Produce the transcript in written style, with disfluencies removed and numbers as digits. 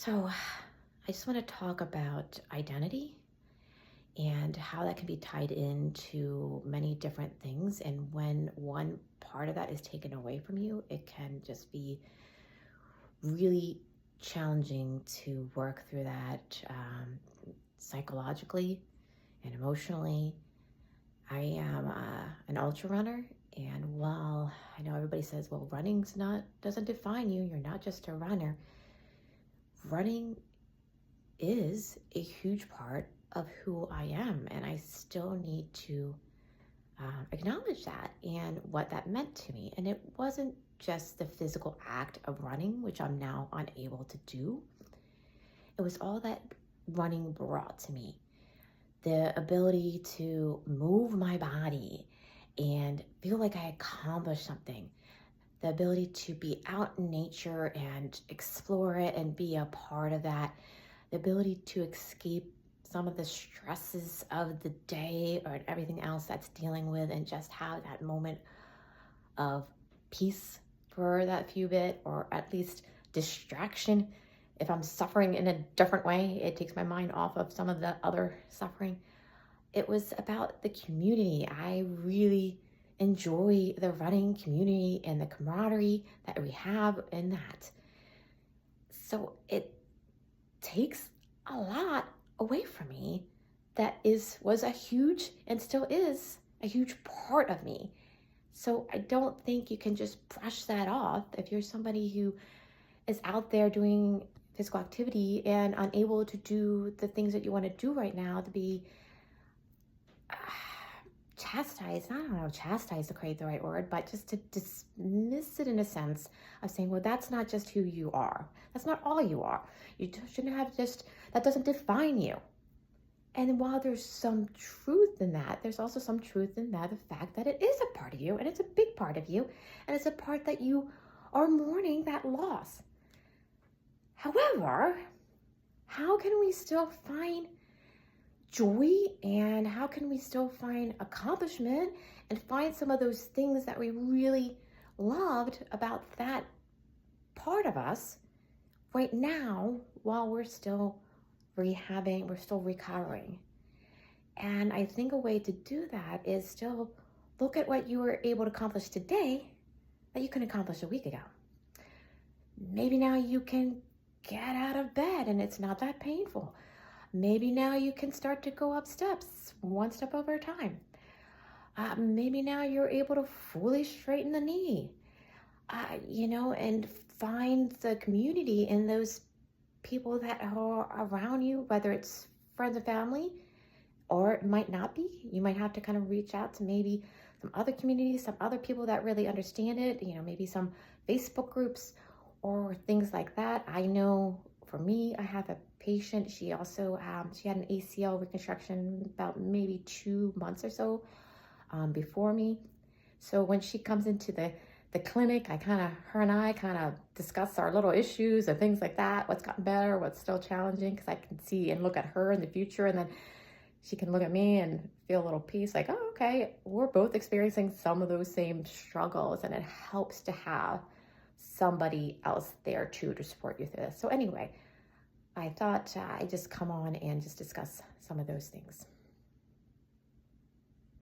So, I just want to talk about identity and how that can be tied into many different things. And when one part of that is taken away from you, it can just be really challenging to work through that psychologically and emotionally. I am an ultra runner, and while I know everybody says, well, running's not doesn't define you, you're not just a runner. Running is a huge part of who I am, and I still need to acknowledge that and what that meant to me. And it wasn't just the physical act of running, which I'm now unable to do. It was all that running brought to me, the ability to move my body and feel like I accomplished something, the ability to be out in nature and explore it and be a part of that, the ability to escape some of the stresses of the day or everything else that's dealing with, and just have that moment of peace for that few bit, or at least distraction. If I'm suffering in a different way, it takes my mind off of some of the other suffering. It was about the community. I really enjoy the running community and the camaraderie that we have in that. So it takes a lot away from me that was a huge, and still is a huge part of me. So I don't think you can just brush that off if you're somebody who is out there doing physical activity and unable to do the things that you want to do right now, to be chastised. I don't know, chastise is the right word, but just to dismiss it in a sense of saying, well, that's not just who you are. That's not all you are. You shouldn't have that doesn't define you. And while there's some truth in that, there's also some truth in that, the fact that it is a part of you, and it's a big part of you, and it's a part that you are mourning that loss. However, how can we still find joy, and how can we still find accomplishment and find some of those things that we really loved about that part of us right now, while we're still rehabbing, we're still recovering? And I think a way to do that is still look at what you were able to accomplish today that you couldn't accomplish a week ago. Maybe now you can get out of bed and it's not that painful. Maybe now you can start to go up steps, one step over a time. Maybe now you're able to fully straighten the knee, and find the community in those people that are around you, whether it's friends and family, or it might not be. You might have to kind of reach out to maybe some other communities, some other people that really understand it, maybe some Facebook groups or things like that. I know for me, I have a patient. She also, she had an ACL reconstruction about maybe 2 months or so before me. So when she comes into the clinic, her and I kind of discuss our little issues and things like that, what's gotten better, what's still challenging, because I can see and look at her in the future, and then she can look at me and feel a little peace, like, oh, okay, we're both experiencing some of those same struggles, and it helps to have somebody else there too to support you through this. So anyway, I thought I'd just come on and just discuss some of those things.